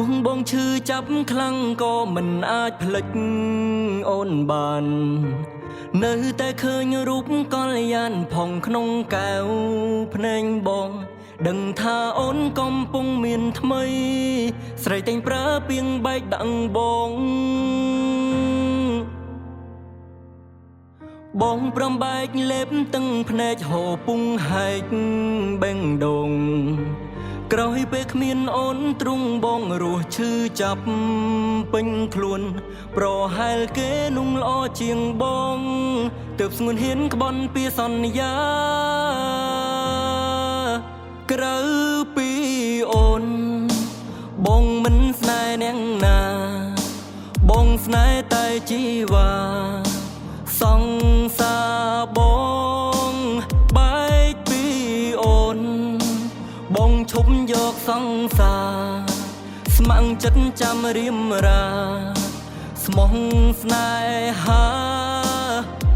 ងបងឈឺចាប់ខ្លាំងក៏មិនអាចផ្លិចអូនបាននៅតែឃើញរូបកល្យានផងក្នុងកែវភ្នែកបងដឹងថាអូនកំពុងមានថ្មីស្រីតែងប្រើពាងបែកដាក់បងព្រមបែកលេបទឹងភ្នែកហូរពុងហែកបេងដូងក្រោយពេលគ្មានអូនទ្រង់បងរស់ឈឺចាប់ពេញខ្លួនប្រហែលគេนุ่งល្អជាងបងទើបស្ងួនហ៊ានក្បន់ពីសន្យាក្រៅពីអូនបងមិនស្នេហ៍អ្នកណាបងស្នេហ៍តែជីវ៉ាសង្សារបងបែកពីអូនបងឈប់យកសង្សារស្ម័គ្រចិត្តចាំរៀមរាស្មោះស្នេហា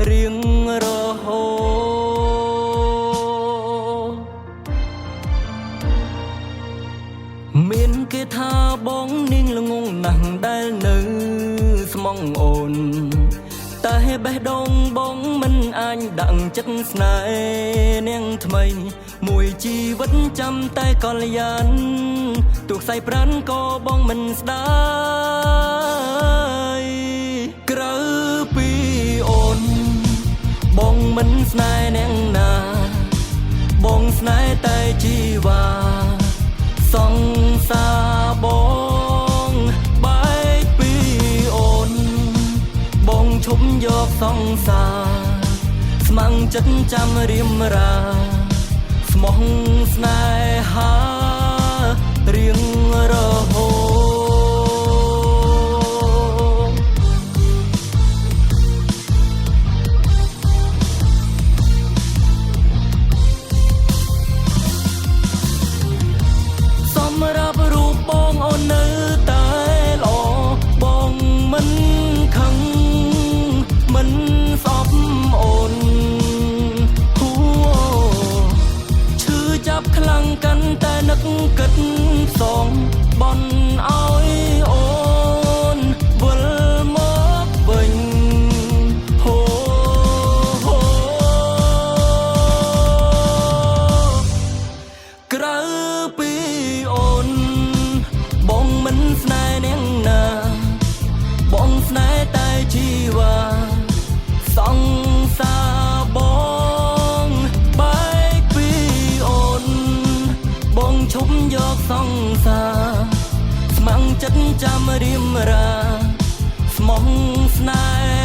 រៀងរហូតមានគេថាបងនាងល្ងងណាស់ដែលនៅស្មងអូនតែបេះដូងបងមិនអាចដាក់ចិត្តស្នេហ៍នាងថ្មីមួយជីវិតចាំតែកល្យានទូខ្សែប្រានក៏បងមិនស្ដាយក្រៅពីអូនបងមិនស្នេហ៍អ្នកណាបងស្នេហ៍តែជីវ៉ាសង្សារបងបែកពីអូនបងឈប់យកសង្សារស្ម័គ្រចិត្តចាំរៀមរាស្មោះស្នេហារៀងរហូតសម្រាប់រូបបងអូននៅតែល្អបងមិនខឹងមិនស្អប់អូនឈឺចាប់ខ្លាំងកាន់តែនឹកគិតសងបន់ឲ្យអូនវិលមកវិញហូក្រៅពីអូនបងមិនស្នេហ៍អ្នកណាបងស្នេហ៍តែជីវ៉ាសង្សារបងបែកពីអូនបងឈប់យកសង្សារស្ម័គ្រចិត្តចាំរៀមរាស្មោះស្នេហ៍